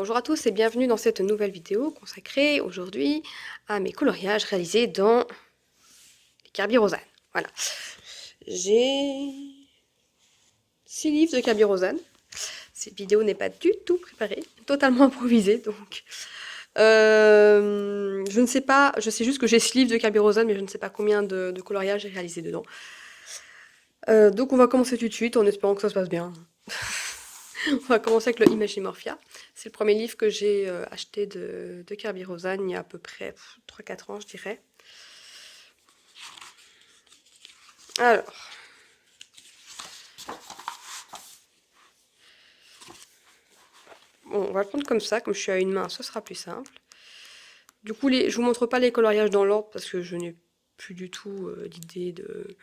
Bonjour à tous et bienvenue dans cette nouvelle vidéo consacrée aujourd'hui à mes coloriages réalisés dans les Carbyrosane. Voilà. J'ai 6 livres de Carbyrosane. Cette vidéo n'est pas du tout préparée, totalement improvisée donc. Je ne sais pas, je sais juste que j'ai 6 livres de Carbyrosane mais je ne sais pas combien de coloriages j'ai réalisé dedans. Donc on va commencer tout de suite en espérant que ça se passe bien. On va commencer avec le Imagimorphia. C'est le premier livre que j'ai acheté de Carbyrosane il y a à peu près 3-4 ans, je dirais. Alors. Bon, on va le prendre comme ça, comme je suis à une main, ce sera plus simple. Du coup, je vous montre pas les coloriages dans l'ordre parce que je n'ai plus du tout d'idée de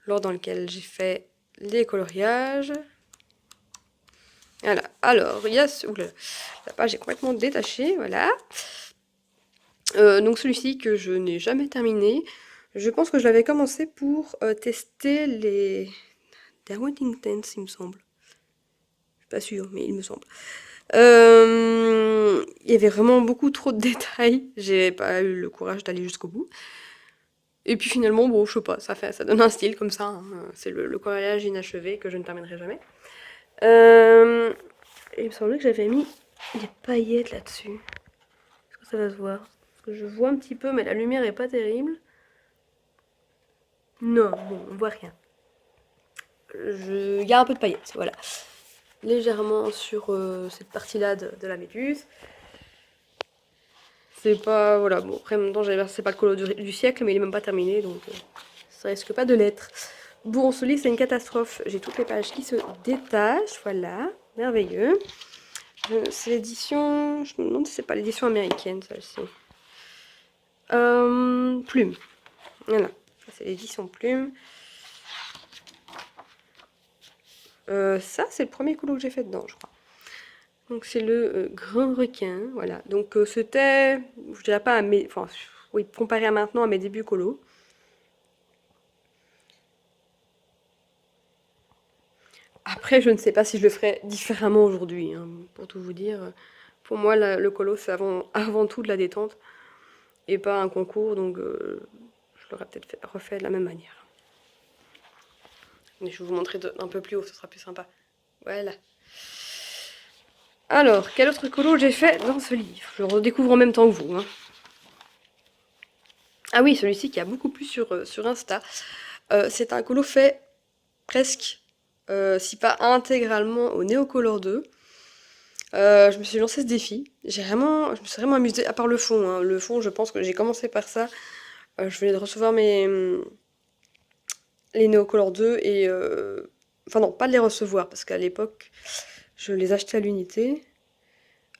l'ordre dans lequel j'ai fait les coloriages. Voilà, alors, il y a... Oula, la page est complètement détachée, voilà. Donc celui-ci que je n'ai jamais terminé. Je pense que je l'avais commencé pour tester les Darwin Intense, il me semble. Je suis pas sûre, mais il me semble. Il y avait vraiment beaucoup trop de détails. J'ai pas eu le courage d'aller jusqu'au bout. Et puis finalement, bon, je sais pas, ça donne un style comme ça. Hein. C'est le coloriage inachevé que je ne terminerai jamais. Il me semblait que j'avais mis des paillettes là-dessus. Est-ce que ça va se voir? Parce que je vois un petit peu, mais la lumière est pas terrible. Non, bon, on voit rien. Il y a un peu de paillettes, voilà. Légèrement sur cette partie-là de la méduse. C'est pas, voilà, bon, après, en même temps, c'est pas le colo du siècle, mais il est même pas terminé, donc ça risque pas de l'être. Bon, ce livre, c'est une catastrophe. J'ai toutes les pages qui se détachent, voilà, merveilleux. C'est l'édition, je me demande si c'est pas l'édition américaine, celle-ci. Plume, voilà, c'est l'édition Plume. Ça, c'est le premier colo que j'ai fait dedans, je crois. Donc c'est le grand requin, voilà. Donc c'était, je dirais pas à mes, enfin, oui, comparé à maintenant à mes débuts colo. Après, je ne sais pas si je le ferais différemment aujourd'hui, hein, pour tout vous dire. Pour moi, le colo, c'est avant tout de la détente et pas un concours, donc je l'aurais peut-être refait de la même manière. Mais je vais vous montrer un peu plus haut, ce sera plus sympa. Voilà. Alors, quel autre colo j'ai fait dans ce livre? Je le redécouvre en même temps que vous. Hein. Ah oui, celui-ci qui a beaucoup plu sur Insta. C'est un colo fait presque, si pas intégralement, au Neocolor 2. Je me suis lancé ce défi. Je me suis vraiment amusée, à part le fond. Hein. Le fond, je pense que j'ai commencé par ça. Je venais de recevoir les Neocolor 2 et... Enfin non, pas de les recevoir, parce qu'à l'époque, je les achetais à l'unité.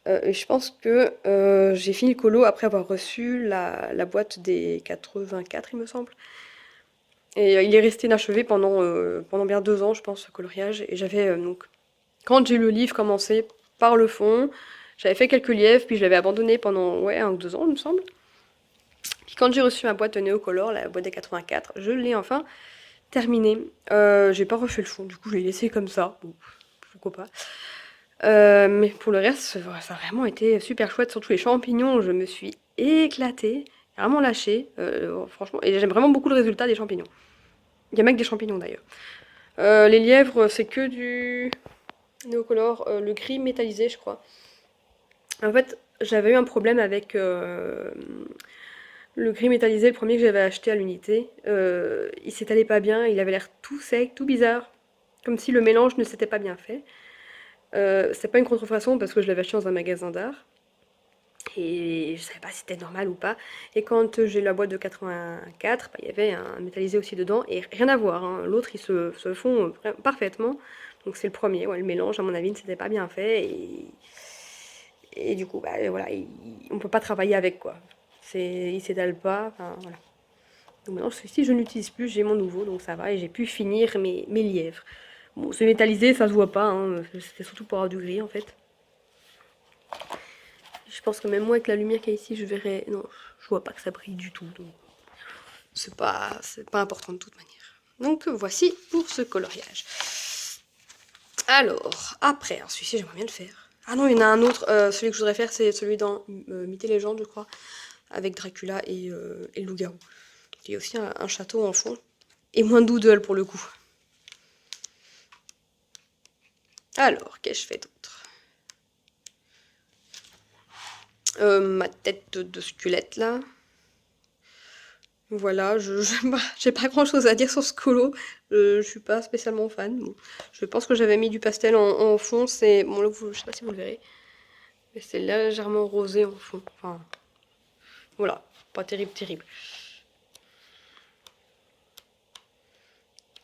Et je pense que j'ai fini le colo après avoir reçu la boîte des 84, il me semble. Et il est resté inachevé pendant bien 2 ans, je pense, ce coloriage. Et j'avais donc, quand j'ai eu le livre commencé par le fond, j'avais fait quelques lièvres, puis je l'avais abandonné pendant 1 ou 2 ans, il me semble. Puis quand j'ai reçu ma boîte de Neocolor, la boîte des 84, je l'ai enfin terminée. J'ai pas refait le fond, du coup je l'ai laissé comme ça. Bon, pourquoi pas. Mais pour le reste, ça a vraiment été super chouette, surtout les champignons, je me suis éclatée, vraiment lâchée, franchement, et j'aime vraiment beaucoup le résultat des champignons. Il y a même que des champignons d'ailleurs. Les lièvres, c'est que du Neocolor, le gris métallisé, je crois. En fait, j'avais eu un problème avec le gris métallisé, le premier que j'avais acheté à l'unité. Il s'étalait pas bien, il avait l'air tout sec, tout bizarre, comme si le mélange ne s'était pas bien fait. C'est pas une contrefaçon parce que je l'avais acheté dans un magasin d'art. Et je savais pas si c'était normal ou pas. Et quand j'ai eu la boîte de 84, il y avait un métallisé aussi dedans. Et rien à voir, hein. L'autre, il se fond parfaitement. Donc c'est le premier. Ouais, le mélange, à mon avis, ne s'était pas bien fait. Et du coup, bah, voilà, on peut pas travailler avec, quoi. Il s'étale pas. Enfin, voilà. Donc maintenant, celui-ci, je n'utilise plus. J'ai mon nouveau, donc ça va. Et j'ai pu finir mes lièvres. Bon, c'est métallisé, ça se voit pas. Hein. C'était surtout pour avoir du gris, en fait. Je pense que même moi, avec la lumière qu'il y a ici, je verrais... Non, je vois pas que ça brille du tout. Donc c'est pas important de toute manière. Donc voici pour ce coloriage. Alors, après, celui-ci, j'aimerais bien le faire. Ah non, il y en a un autre. Celui que je voudrais faire, c'est celui dans Mythes et légendes, je crois. Avec Dracula et le loup-garou. Il y a aussi un château en fond. Et moins de doodle pour le coup. Alors, qu'ai-je fait d'autre? Ma tête de squelette là. Voilà, j'ai pas grand chose à dire sur ce colo. Je suis pas spécialement fan. Bon, je pense que j'avais mis du pastel en fond. C'est bon là, je sais pas si vous le verrez, mais c'est légèrement rosé en fond. Enfin, voilà, pas terrible, terrible.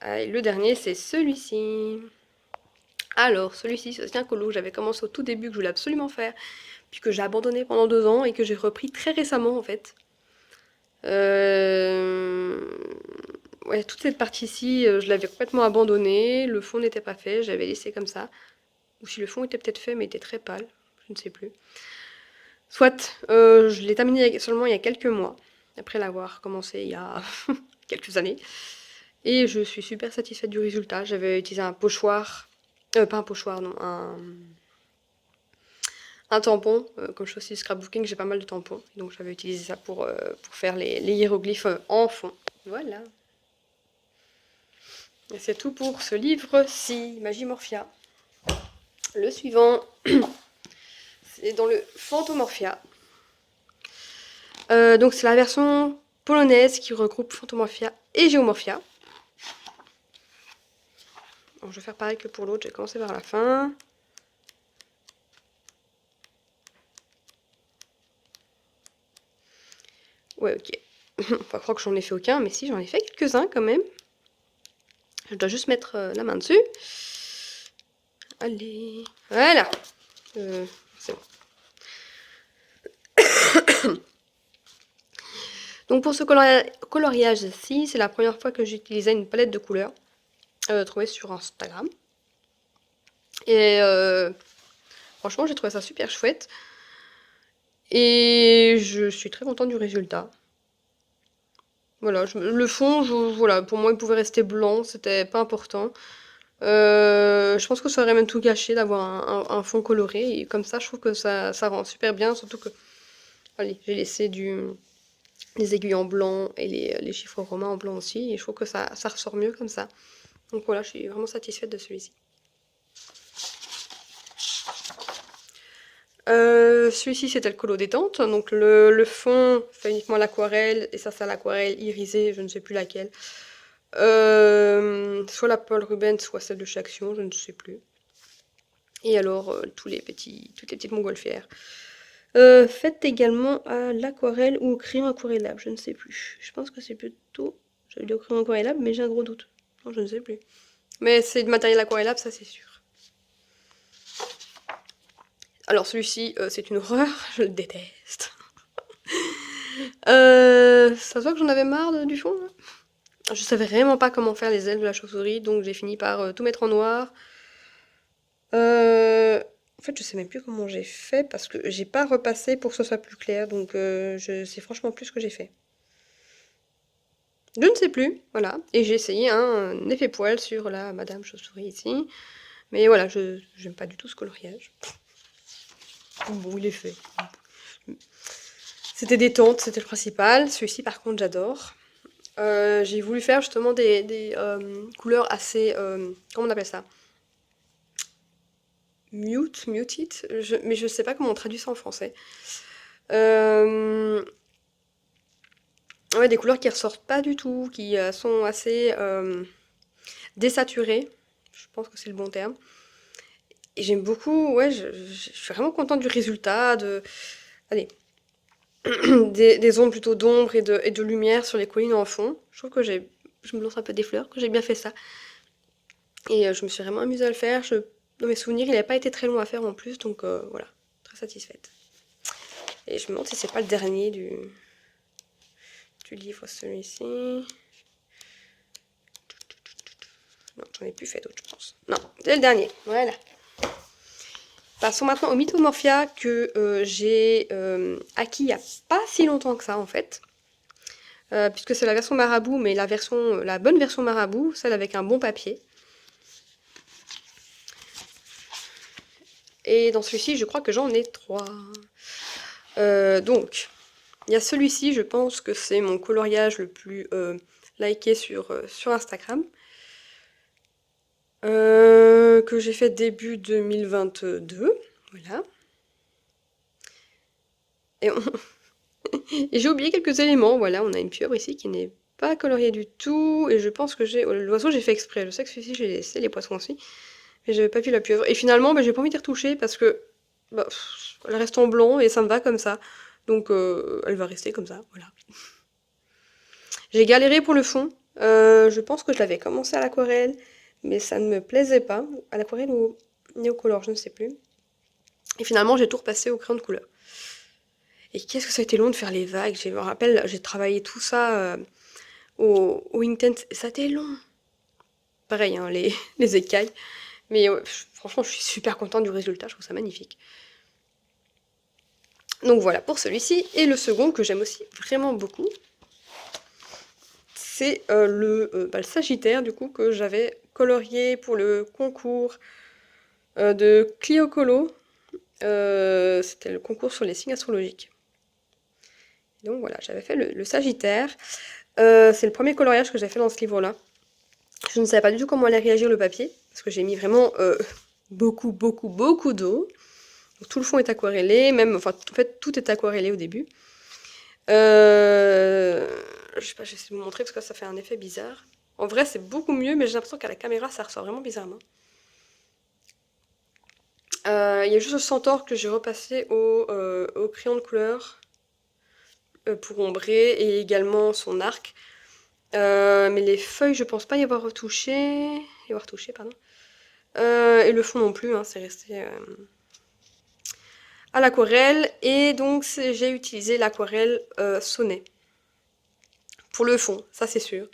Ah, et le dernier, c'est celui-ci. Alors, celui-ci, c'est un colo que j'avais commencé au tout début, que je voulais absolument faire, puis que j'ai abandonné pendant 2 ans et que j'ai repris très récemment en fait. Euh, Ouais, toute cette partie-ci, je l'avais complètement abandonnée. Le fond n'était pas fait, j'avais laissé comme ça. Ou si le fond était peut-être fait, mais était très pâle, je ne sais plus. Soit, je l'ai terminé seulement il y a quelques mois, après l'avoir commencé il y a quelques années. Et je suis super satisfaite du résultat. J'avais utilisé un pochoir, pas un pochoir, non, un tampon. Comme je fais aussi du scrapbooking, j'ai pas mal de tampons. Donc j'avais utilisé ça pour faire les hiéroglyphes en fond. Voilà. Et c'est tout pour ce livre-ci, Magie Morphia. Le suivant, c'est dans le Phantomorphia. Donc c'est la version polonaise qui regroupe Phantomorphia et Géomorphia. Alors, je vais faire pareil que pour l'autre, j'ai commencé vers la fin. Ouais, ok. Pas croire que j'en ai fait aucun, mais si, j'en ai fait quelques-uns quand même. Je dois juste mettre la main dessus. Allez, voilà. C'est bon. Donc pour ce coloriage-ci, c'est la première fois que j'utilisais une palette de couleurs trouvée sur Instagram. Et franchement, j'ai trouvé ça super chouette. Et je suis très contente du résultat. Voilà, le fond, voilà, pour moi, il pouvait rester blanc, c'était pas important. Je pense que ça aurait même tout gâché d'avoir un fond coloré. Et comme ça, je trouve que ça rend super bien. Surtout que, allez, j'ai laissé les aiguilles en blanc et les chiffres romains en blanc aussi. Et je trouve que ça ressort mieux comme ça. Donc voilà, je suis vraiment satisfaite de celui-ci. Celui-ci, c'était le colo détente. Donc le fond fait uniquement l'aquarelle. Et ça, c'est l'aquarelle irisée, je ne sais plus laquelle. Soit la Paul Rubens, soit celle de chez Action, je ne sais plus. Et alors, toutes les petites montgolfières. Faites également à l'aquarelle ou au crayon aquarellable, je ne sais plus. Je pense que c'est plutôt... J'avais dit au crayon aquarellable, mais j'ai un gros doute. Non, je ne sais plus. Mais c'est du matériel aquarellable, ça c'est sûr. Alors celui-ci, c'est une horreur, je le déteste. Ça se voit que j'en avais marre du fond, là. Je savais vraiment pas comment faire les ailes de la chauve-souris, donc j'ai fini par tout mettre en noir. En fait, je sais même plus comment j'ai fait parce que j'ai pas repassé pour que ce soit plus clair, donc je sais franchement plus ce que j'ai fait. Je ne sais plus, voilà. Et j'ai essayé un effet poil sur la Madame Chauve-souris ici. Mais voilà, je j'aime pas du tout ce coloriage. Bon, il est fait. C'était détente, c'était le principal. Celui-ci, par contre, j'adore. J'ai voulu faire justement des couleurs assez... comment on appelle ça? Muted, mais je sais pas comment on traduit ça en français. Ouais, des couleurs qui ressortent pas du tout, qui sont assez désaturées. Je pense que c'est le bon terme. Et j'aime beaucoup, ouais, je suis vraiment contente du résultat, allez, des ondes plutôt d'ombre et de lumière sur les collines en fond. Je trouve que je me lance un peu des fleurs, que j'ai bien fait ça. Et je me suis vraiment amusée à le faire. Dans mes souvenirs, il n'a pas été très long à faire en plus, donc voilà, très satisfaite. Et je me demande si c'est pas le dernier du livre, celui-ci. Non, j'en ai plus fait d'autres, je pense. Non, c'est le dernier, voilà. Passons maintenant au Mythomorphia que j'ai acquis il n'y a pas si longtemps que ça en fait. Puisque c'est la version marabout, mais la bonne version marabout, celle avec un bon papier. Et dans celui-ci, je crois que j'en ai 3. Donc, il y a celui-ci, je pense que c'est mon coloriage le plus liké sur Instagram. Que j'ai fait début 2022. Voilà. Et, et j'ai oublié quelques éléments. Voilà, on a une pieuvre ici qui n'est pas coloriée du tout. Et je pense que l'oiseau, j'ai fait exprès. Je sais que celui-ci, j'ai laissé, les poissons aussi. Mais j'avais pas vu la pieuvre. Et finalement, j'ai pas envie d'y retoucher parce que elle reste en blanc et ça me va comme ça. Donc elle va rester comme ça, voilà. J'ai galéré pour le fond. Je pense que je l'avais commencé à l'aquarelle, mais ça ne me plaisait pas. À l'aquarelle ou néocolore, je ne sais plus. Et finalement, j'ai tout repassé au crayon de couleur. Et qu'est-ce que ça a été long de faire les vagues. Je me rappelle, j'ai travaillé tout ça au Inktense. Ça a été long. Pareil, hein, les écailles. Mais franchement, je suis super contente du résultat. Je trouve ça magnifique. Donc voilà pour celui-ci. Et le second que j'aime aussi vraiment beaucoup, c'est le Sagittaire du coup que j'avais colorié pour le concours de Clio Colo. C'était le concours sur les signes astrologiques. Donc voilà, j'avais fait le Sagittaire. C'est le premier coloriage que j'ai fait dans ce livre-là. Je ne savais pas du tout comment allait réagir le papier, parce que j'ai mis vraiment beaucoup d'eau. Tout le fond est aquarellé, en fait tout est aquarellé au début. Je sais pas, j'essaie de vous montrer parce que ça fait un effet bizarre. En vrai, c'est beaucoup mieux, mais j'ai l'impression qu'à la caméra, ça ressort vraiment bizarrement. Il y a juste le centaure que j'ai repassé au crayon de couleur pour ombrer et également son arc. Mais les feuilles, je pense pas y avoir retouché. Pardon. Et le fond non plus, hein, c'est resté à l'aquarelle. Et donc, j'ai utilisé l'aquarelle Sonnet. Pour le fond, ça c'est sûr.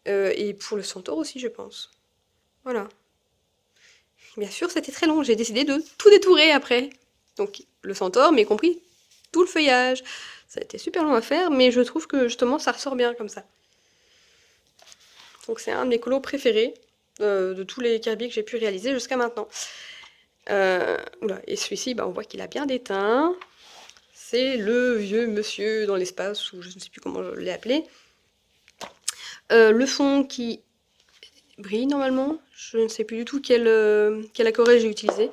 Et pour le centaure aussi, je pense. Voilà. Bien sûr, c'était très long. J'ai décidé de tout détourer après. Donc, le centaure, mais y compris tout le feuillage. Ça a été super long à faire, mais je trouve que justement, ça ressort bien comme ça. Donc, c'est un de mes colos préférés de tous les Kirby que j'ai pu réaliser jusqu'à maintenant. Oula, et celui-ci, on voit qu'il a bien déteint. C'est le vieux monsieur dans l'espace, ou je ne sais plus comment je l'ai appelé. Le fond qui brille normalement. Je ne sais plus du tout quelle aquarelle j'ai utilisé.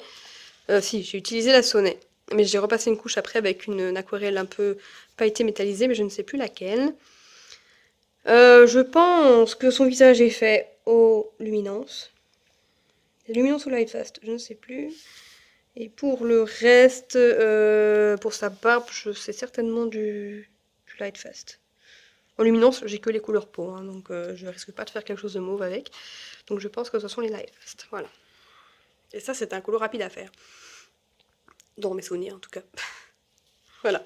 Si, j'ai utilisé la Sonnet. Mais j'ai repassé une couche après avec une aquarelle un peu pailletée métallisée, mais je ne sais plus laquelle. Je pense que son visage est fait aux luminances. Luminance ou Lightfast, je ne sais plus. Et pour le reste, pour sa barbe, c'est certainement du Lightfast. En luminance, j'ai que les couleurs peau, hein, donc je risque pas de faire quelque chose de mauve avec. Donc je pense que ce sont les Lightfast, voilà. Et ça, c'est un colo rapide à faire. Dans mes souvenirs, en tout cas. Voilà.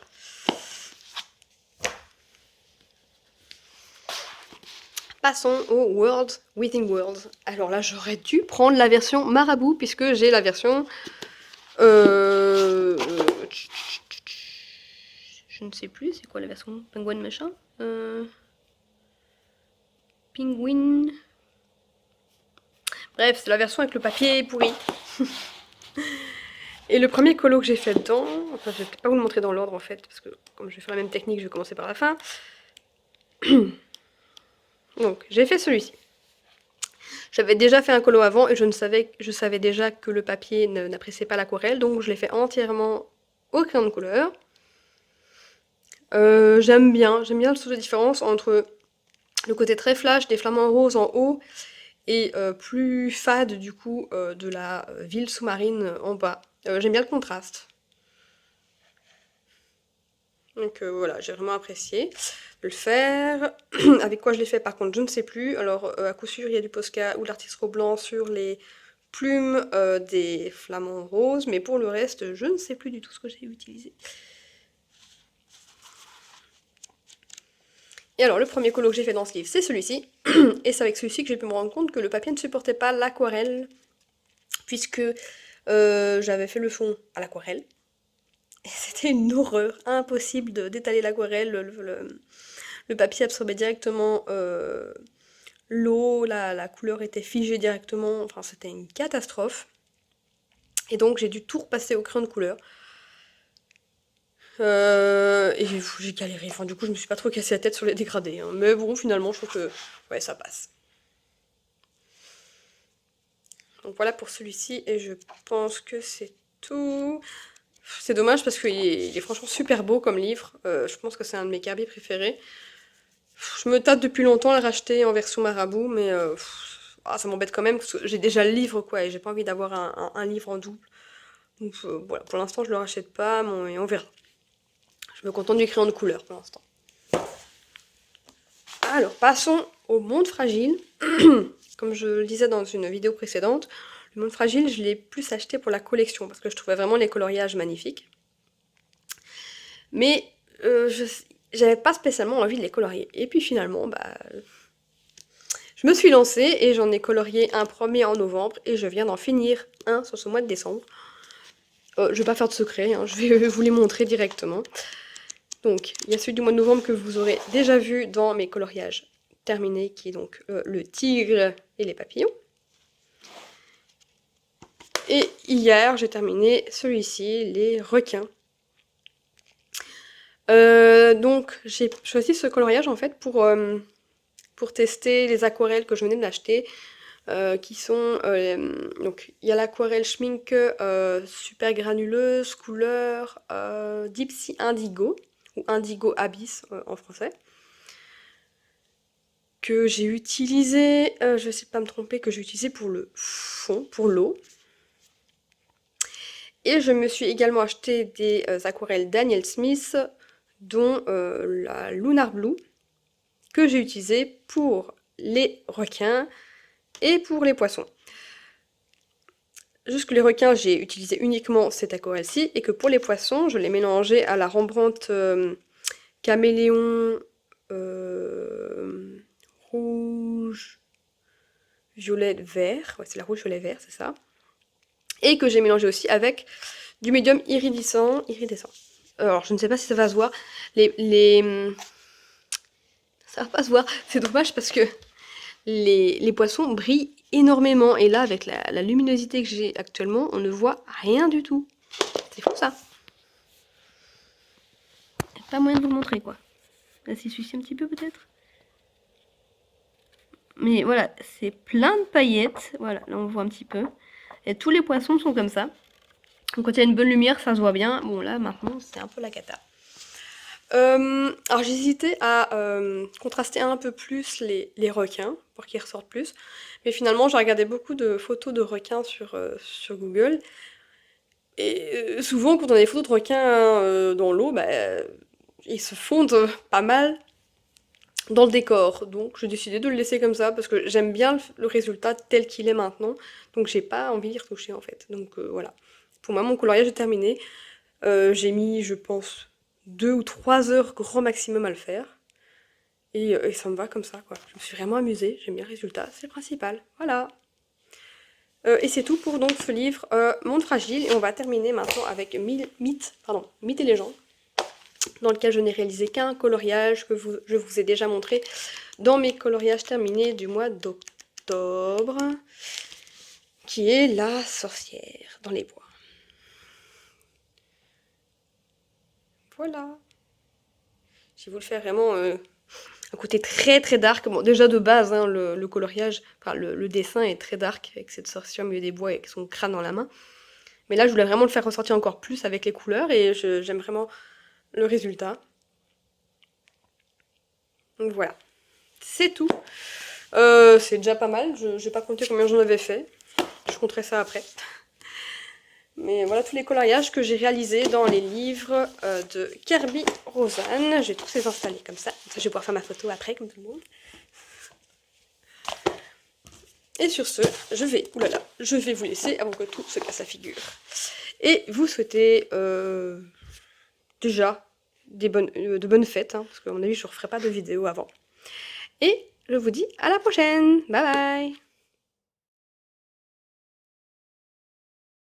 Passons au World Within Worlds. Alors là, j'aurais dû prendre la version marabout, puisque j'ai la version... Je ne sais plus, c'est quoi la version Penguin machin Penguin... Bref, c'est la version avec le papier pourri. Et le premier colo que j'ai fait dedans... Enfin, je vais peut-être pas vous le montrer dans l'ordre, en fait, parce que comme je vais faire la même technique, je vais commencer par la fin. Donc, j'ai fait celui-ci. J'avais déjà fait un colo avant et je savais déjà que le papier n'appréciait pas l'aquarelle, donc je l'ai fait entièrement au crayon de couleur. J'aime bien le sens de différence entre le côté très flash des flamants roses en haut et plus fade du coup de la ville sous-marine en bas. J'aime bien le contraste. Donc voilà, j'ai vraiment apprécié de le faire. Avec quoi je l'ai fait par contre, je ne sais plus. Alors à coup sûr, il y a du Posca ou l'artisanat blanc sur les plumes des flamants roses, mais pour le reste, je ne sais plus du tout ce que j'ai utilisé. Et alors, le premier colo que j'ai fait dans ce livre, c'est celui-ci. Et c'est avec celui-ci que j'ai pu me rendre compte que le papier ne supportait pas l'aquarelle, puisque j'avais fait le fond à l'aquarelle. Et c'était une horreur, impossible d'étaler l'aquarelle. Le papier absorbait directement l'eau, la couleur était figée directement, enfin c'était une catastrophe. Et donc j'ai dû tout repasser au crayon de couleur. Et j'ai galéré, enfin du coup je me suis pas trop cassé la tête sur les dégradés, hein. Mais bon finalement je trouve que ouais ça passe. Donc voilà pour celui-ci et je pense que c'est tout. C'est dommage parce qu'il est franchement super beau comme livre, je pense que c'est un de mes Kirby préférés. Je me tâte depuis longtemps à le racheter en version marabout mais ça m'embête quand même parce que j'ai déjà le livre quoi et j'ai pas envie d'avoir un livre en double. Donc voilà, pour l'instant je le rachète pas mais on verra. Je me contente du crayon de couleur pour l'instant. Alors, passons au monde fragile. Comme je le disais dans une vidéo précédente, le monde fragile, je l'ai plus acheté pour la collection, parce que je trouvais vraiment les coloriages magnifiques. Mais j'avais pas spécialement envie de les colorier. Et puis finalement, je me suis lancée et j'en ai colorié un premier en novembre, et je viens d'en finir un sur ce mois de décembre. Je vais pas faire de secret, hein, je vais vous les montrer directement. Donc, il y a celui du mois de novembre que vous aurez déjà vu dans mes coloriages terminés, qui est donc le tigre et les papillons. Et hier, j'ai terminé celui-ci, les requins. Donc, j'ai choisi ce coloriage en fait pour tester les aquarelles que je venais d'acheter, qui sont... donc, il y a l'aquarelle Schminke super granuleuse, couleur Deep Sea Indigo, ou Indigo Abyss en français, que j'ai utilisé, je ne sais pas me tromper, que j'ai utilisé pour le fond, pour l'eau. Et je me suis également acheté des aquarelles Daniel Smith, dont la Lunar Blue, que j'ai utilisé pour les requins et pour les poissons. Jusque les requins, j'ai utilisé uniquement cette aquarelle-ci, et que pour les poissons, je l'ai mélangé à la Rembrandt Caméléon rouge, violet, vert. Ouais, c'est la rouge, violet, vert, c'est ça. Et que j'ai mélangé aussi avec du médium iridescent. Alors, je ne sais pas si ça va se voir. Ça va pas se voir. C'est dommage parce que les poissons brillent énormément. Et là, avec la luminosité que j'ai actuellement, on ne voit rien du tout. C'est fou, ça. Il n'y a pas moyen de vous le montrer, quoi. Là, s'il suffit un petit peu, peut-être. Mais voilà, c'est plein de paillettes. Voilà, là, on voit un petit peu. Et tous les poissons sont comme ça. Donc, quand il y a une bonne lumière, ça se voit bien. Bon, là, maintenant, c'est un peu la cata. Alors j'hésitais à contraster un peu plus les requins pour qu'ils ressortent plus, mais finalement j'ai regardé beaucoup de photos de requins sur Google, et souvent quand on a des photos de requins dans l'eau, ils se fondent pas mal dans le décor, donc j'ai décidé de le laisser comme ça parce que j'aime bien le résultat tel qu'il est maintenant, donc j'ai pas envie d'y retoucher en fait, donc voilà. Pour moi mon coloriage est terminé, j'ai mis je pense 2 ou 3 heures grand maximum à le faire. Et ça me va comme ça, quoi. Je me suis vraiment amusée, j'aime bien le résultat, c'est le principal. Voilà. Et c'est tout pour donc ce livre Monde Fragile. Et on va terminer maintenant avec Mythes et légendes, dans lequel je n'ai réalisé qu'un coloriage que je vous ai déjà montré dans mes coloriages terminés du mois d'octobre, qui est la sorcière dans les bois. Voilà. Je vais vous le faire vraiment un côté très très dark. Bon, déjà de base, hein, le coloriage, enfin le dessin est très dark avec cette sorcière au milieu des bois avec son crâne dans la main. Mais là, je voulais vraiment le faire ressortir encore plus avec les couleurs et j'aime vraiment le résultat. Donc voilà, c'est tout. C'est déjà pas mal, je n'ai pas compté combien j'en avais fait. Je compterai ça après. Mais voilà tous les coloriages que j'ai réalisés dans les livres de Kirby Rosanne. J'ai tous les installés comme ça. Je vais pouvoir faire ma photo après, comme tout le monde. Et sur ce, je vais vous laisser avant que tout se casse la figure. Et vous souhaiter déjà de bonnes fêtes, hein, parce qu'à mon avis, je ne referai pas de vidéo avant. Et je vous dis à la prochaine. Bye bye.